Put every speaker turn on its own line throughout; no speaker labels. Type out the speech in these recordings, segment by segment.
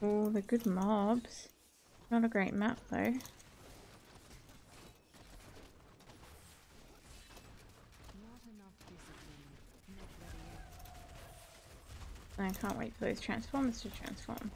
Oh, the good mobs. Not a great map though. I can't wait for those transformers to transform.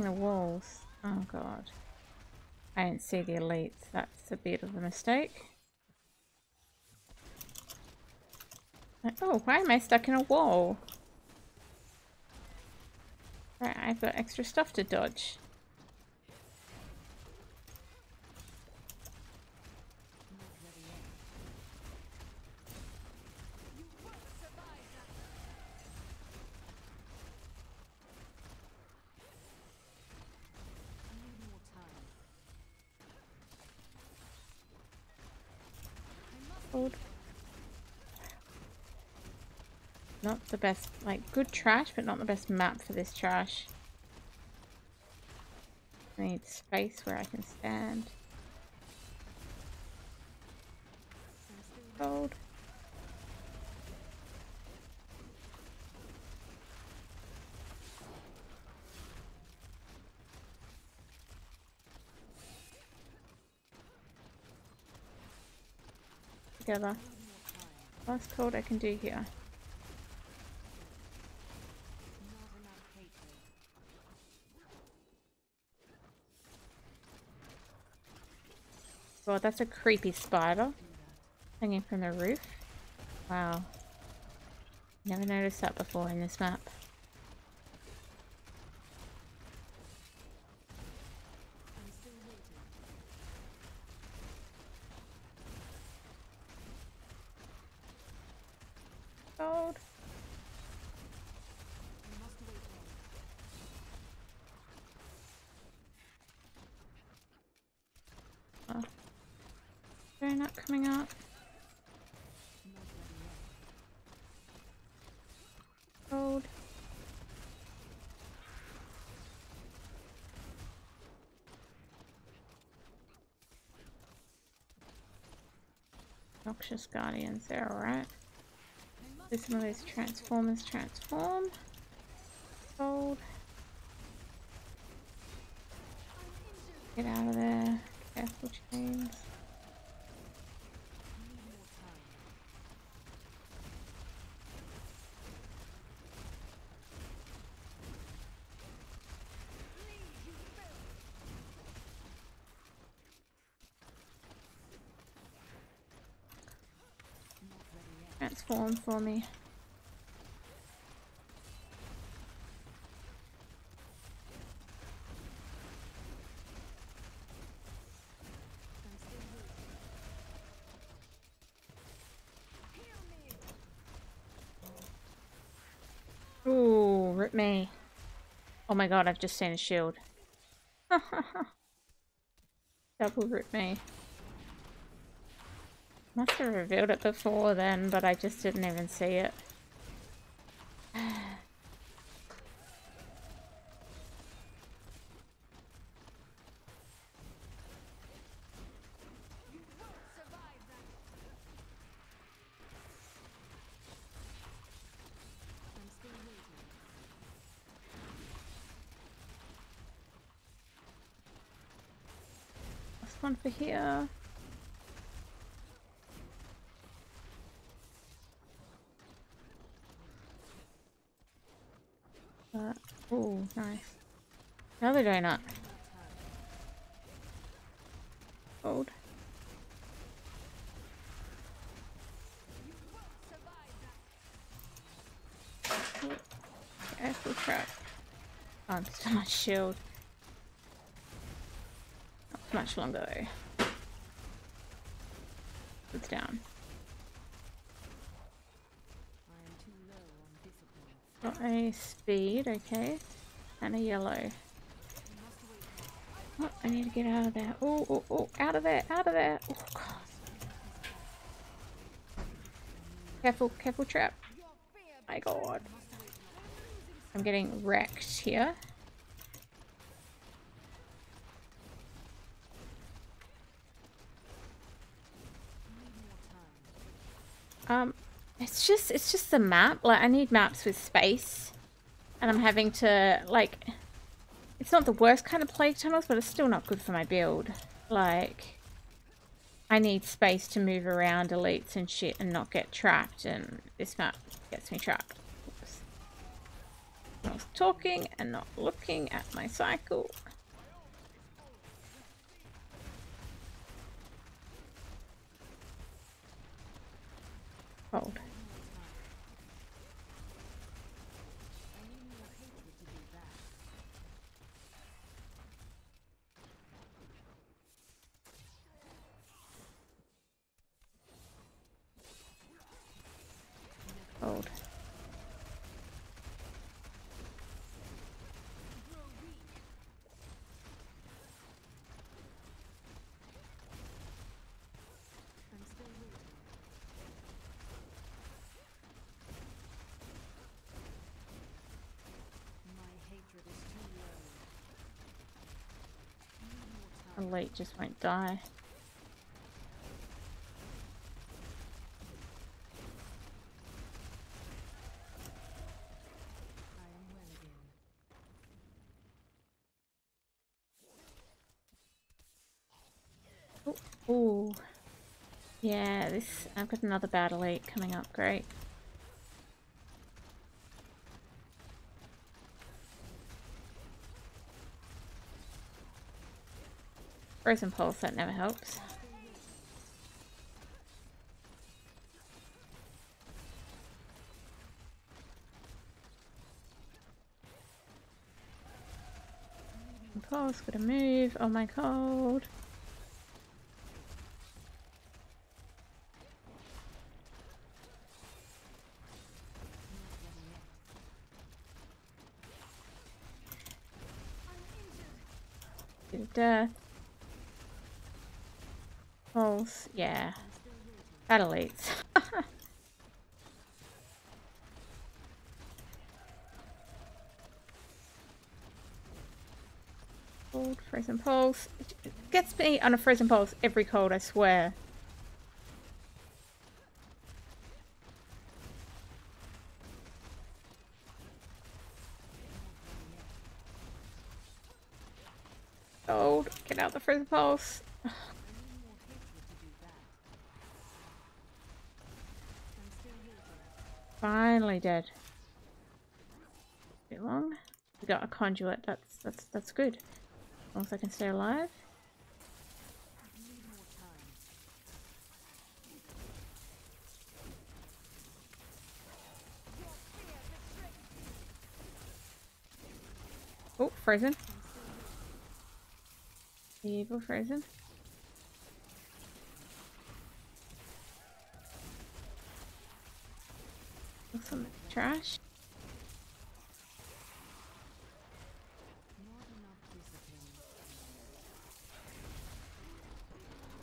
The walls. Oh god. I didn't see the elites. That's a bit of a mistake. Oh, why am I stuck in a wall? Right, I've got extra stuff to dodge. Hold. Not the best, like, good trash, but not the best map for this trash. I need space where I can stand. Hold. Together. Last code I can do here. God, that's a creepy spider hanging from the roof. Wow. Never noticed that before in this map. Gold. Oh. They're not coming up. Gold. Noxious guardians, they're alright. Do some of those transformers transform. Gold. Get out of there. Careful, chains. Transform for me. Ooh, rip me. Oh my god, I've just seen a shield. Double rip me. Must have revealed it before then, but I just didn't even see it. Last one for here. Oh, nice. Another donut. Gold. Careful trap. Oh, I'm still on shield. Not much longer though. It's down. Got a speed, okay. And a yellow. Oh, I need to get out of there. Oh, oh, oh, out of there, out of there. Oh, God. Careful, careful trap. My God. I'm getting wrecked here. It's just the map. Like, I need maps with space. And I'm having to, like... It's not the worst kind of plague tunnels, but it's still not good for my build. Like... I need space to move around elites and shit and not get trapped, and this map gets me trapped. Oops. I was talking and not looking at my cycle. Hold. Hold. Elite just won't die. Ooh. Yeah, this... I've got another bad elite coming up. Great. Frozen pulse, that never helps. Pulse, gotta move. Oh my God. To death. Pulse, yeah. That elites. Cold, frozen pulse. It gets me on a frozen pulse every cold, I swear. Cold, get out the frozen pulse. Finally dead. Too long. We got a conduit. That's good. As long as I can stay alive. Oh, frozen. Evil frozen. Some trash.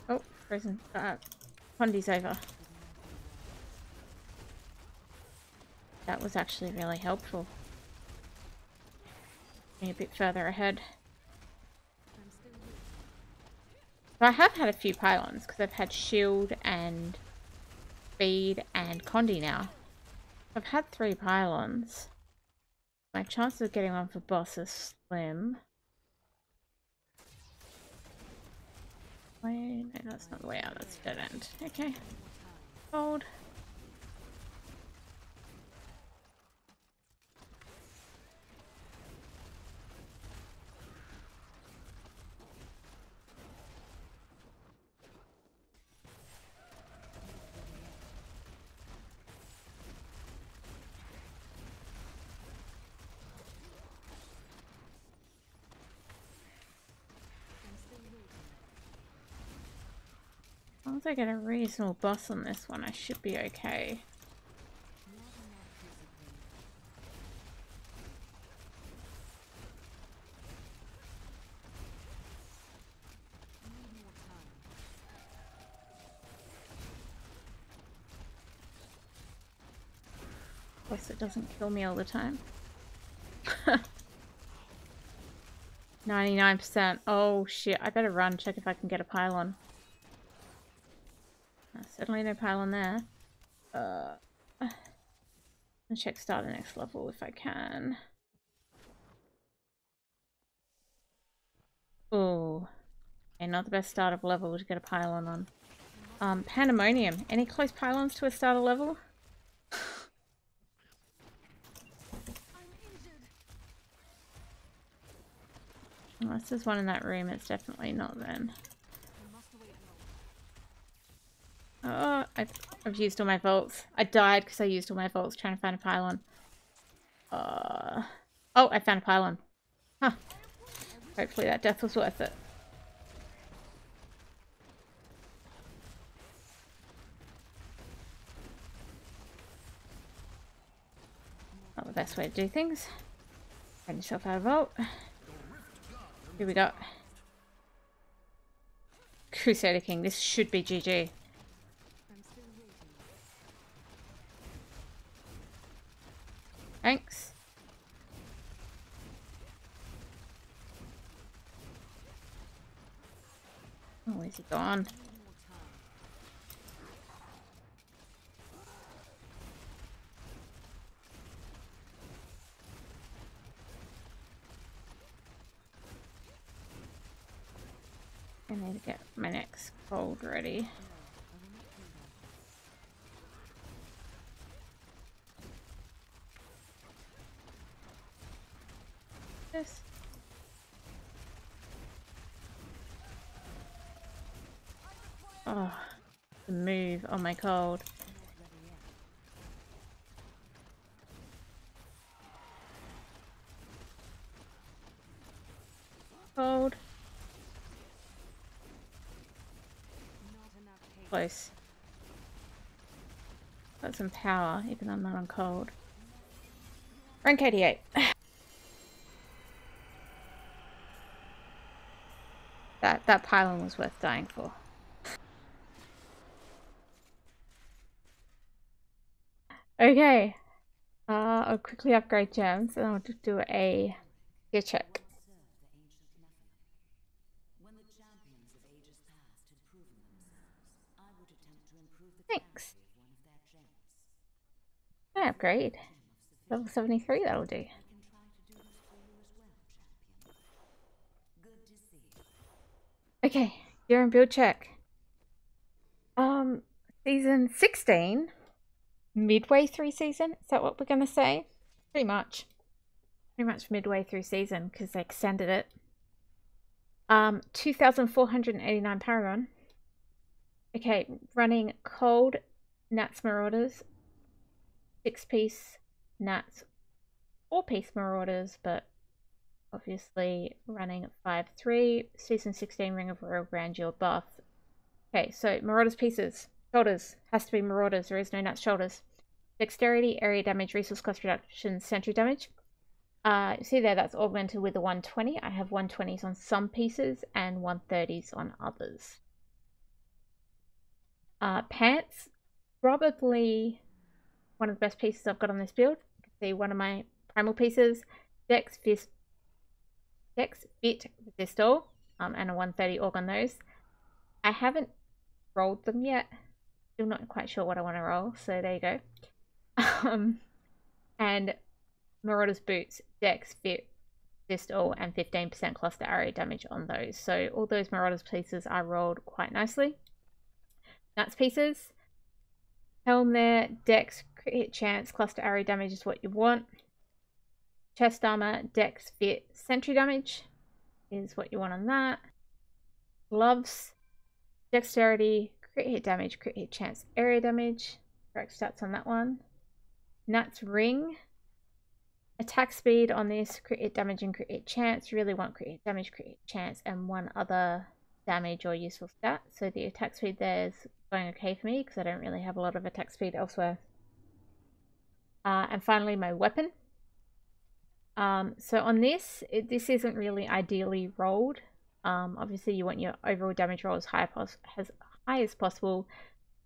Oh, frozen. Pondi's over. That was actually really helpful. A bit further ahead. So I have had a few pylons because I've had shield and speed and Condi now. I've had 3 pylons. My chances of getting one for boss is slim. Wait, no, that's not the way out. That's dead end. Okay. Hold. As long as I get a reasonable boss on this one, I should be okay. course it doesn't kill me all the time. 99%. Oh shit, I better run, check if I can get a pylon. Certainly no pylon there. I'll check starter next level if I can. Oh. Okay, not the best start of level to get a pylon on. Pandemonium. Any close pylons to a starter level? Unless there's one in that room, it's definitely not then. Oh, I've used all my vaults. I died because I used all my vaults trying to find a pylon. Oh, I found a pylon. Huh. Hopefully that death was worth it. Not the best way to do things. Find yourself out of vault. Here we go. Crusader King. This should be GG. Thanks. Oh, where's he gone? I need to get my next gold ready. Yes. Oh, the move on my cold. Cold. Close. Got some power, even though I'm not on cold. Rank 88. That pylon was worth dying for. Okay. I'll quickly upgrade gems and I'll just do a gear check. Thanks. I upgrade. Level 73, that'll do. Okay, gear and build check. Season 16. Midway through season? Is that what we're gonna say? Pretty much. Pretty much midway through season, because they extended it. 2,489 Paragon. Okay, running cold Natalya-Marauders, 6-piece Nats, 4-piece Marauders, but obviously running 5-3, Season 16 Ring of Royal Grandeur buff. Okay, so Marauders pieces. Shoulders. Has to be Marauders, there is no Nats shoulders. Dexterity, area damage, resource cost reduction, sentry damage. You see there, that's augmented with a 120. I have 120s on some pieces and 130s on others. Pants, probably one of the best pieces I've got on this build. You can see one of my primal pieces, Dex Fit Resist All, and a 130 aug on those. I haven't rolled them yet. Still not quite sure what I want to roll, so there you go. And Marauder's Boots, Dex Fit Resist All, and 15% cluster area damage on those. So all those Marauders pieces are rolled quite nicely. Nuts pieces. Helm there, Dex, crit hit chance, cluster area damage is what you want. Chest armor, Dex, fit, sentry damage is what you want on that. Gloves, dexterity, crit hit damage, crit hit chance, area damage. Correct stats on that one. Nuts ring. Attack speed on this, crit hit damage and crit hit chance. You really want crit hit damage, crit hit chance, and one other damage or useful stat. So the attack speed there is going okay for me because I don't really have a lot of attack speed elsewhere. And finally my weapon. So on this, this isn't really ideally rolled. Obviously you want your overall damage roll as high as possible.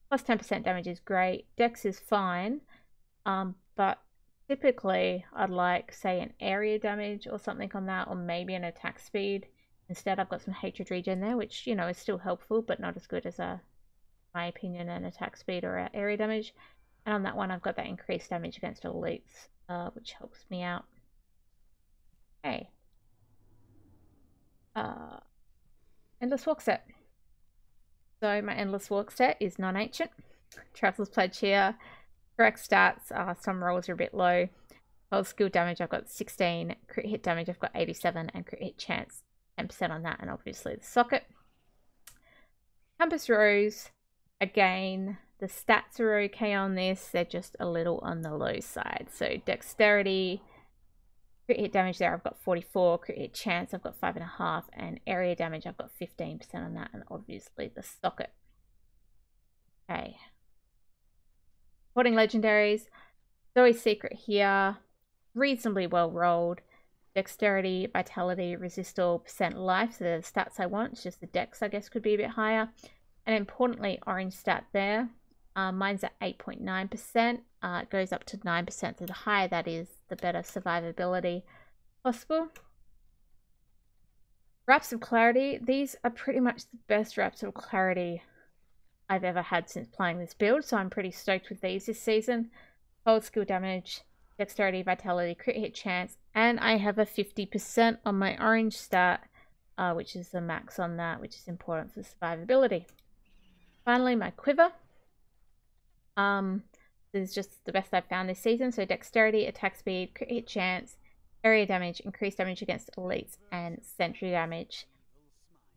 Plus 10% damage is great. Dex is fine. But typically I'd like, say, an area damage or something on that, or maybe an attack speed. Instead, I've got some hatred regen there, which, you know, is still helpful, but not as good as my opinion, an attack speed or area damage. And on that one, I've got that increased damage against elites, which helps me out. Okay. Endless Walk set. So my Endless Walk set is non-ancient. Traveler's Pledge here. Correct stats. Some rolls are a bit low. Well, skill damage, I've got 16. Crit hit damage, I've got 87. And crit hit chance, 10% on that. And obviously the socket. Compass Rose. Again, the stats are okay on this. They're just a little on the low side. So dexterity, crit hit damage there, I've got 44. Crit hit chance, I've got 5.5. And area damage, I've got 15% on that. And obviously the socket. Okay. Sporting legendaries. Zoe's Secret here. Reasonably well rolled. Dexterity, vitality, resist all, percent life. So they're the stats I want. It's just the dex, I guess, could be a bit higher. And importantly, orange stat there. Mine's at 8.9%. It goes up to 9%. So the higher that is, the better survivability possible. Wraps of Clarity. These are pretty much the best Wraps of Clarity I've ever had since playing this build. So I'm pretty stoked with these this season. Cold skill damage, dexterity, vitality, crit hit chance. And I have a 50% on my orange stat, which is the max on that, which is important for survivability. Finally, my quiver. This is just the best I've found this season. So dexterity, attack speed, crit hit chance, area damage, increased damage against elites, and sentry damage.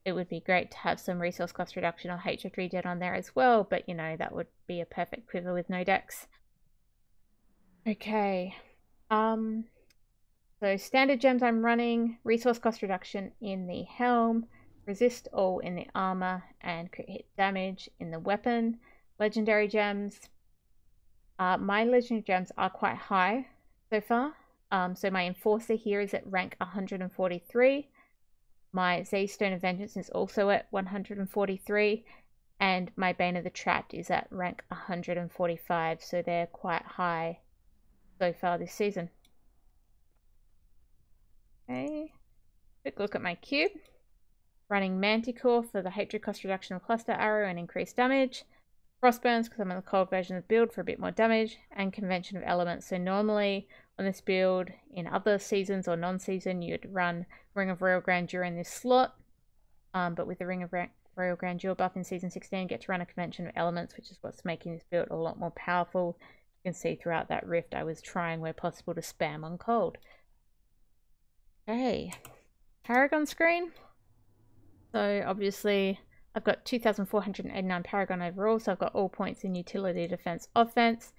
It would be great to have some resource cost reduction or hatred regen on there as well, but you know, that would be a perfect quiver with no dex. Okay. So standard gems I'm running, resource cost reduction in the helm, resist all in the armor, and crit hit damage in the weapon. Legendary gems. My legendary gems are quite high so far. So my Enforcer here is at rank 143. My Z Stone of Vengeance is also at 143. And my Bane of the Trapped is at rank 145. So they're quite high so far this season. Okay. Quick look at my cube. Running Manticore for the hatred cost reduction of cluster arrow and increased damage. Frostburns because I'm on the cold version of the build for a bit more damage. And Convention of Elements. So normally on this build in other seasons or non-season you'd run Ring of Royal Grandeur in this slot. But with the Ring of Royal Grandeur buff in Season 16 you get to run a Convention of Elements, which is what's making this build a lot more powerful. You can see throughout that rift I was trying where possible to spam on cold. Okay. Paragon screen. So obviously I've got 2,489 Paragon overall, so I've got all points in utility, defense, offense.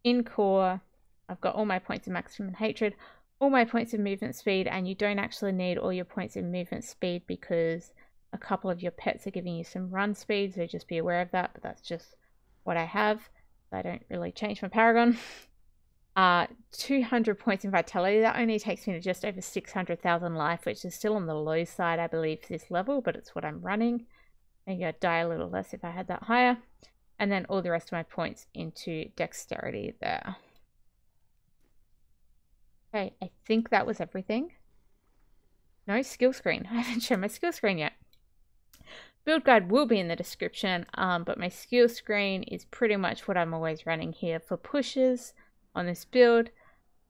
In core, I've got all my points in maximum hatred, all my points in movement speed, and you don't actually need all your points in movement speed because a couple of your pets are giving you some run speed, so just be aware of that, but that's just what I have. I don't really change my Paragon. 200 points in vitality. That only takes me to just over 600,000 life, which is still on the low side, I believe, for this level, but it's what I'm running. Maybe I'd die a little less if I had that higher. And then all the rest of my points into dexterity there. Okay, I think that was everything. No skill screen. I haven't shown my skill screen yet. Build guide will be in the description, but my skill screen is pretty much what I'm always running here for pushes on this build.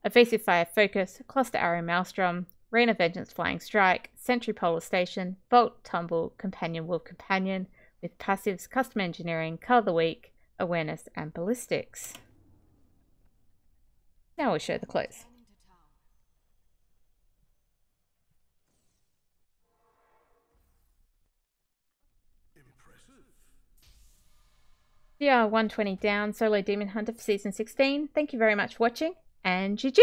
Evasive Fire Focus, Cluster Arrow Maelstrom, Rain of Vengeance Flying Strike, Sentry Polar Station, Bolt, Tumble, Companion Wolf Companion, with passives Custom Engineering, Color of the Week, Awareness, and Ballistics. Now we'll show the clothes. CR 120 down, Solo Demon Hunter for Season 16. Thank you very much for watching, and GG!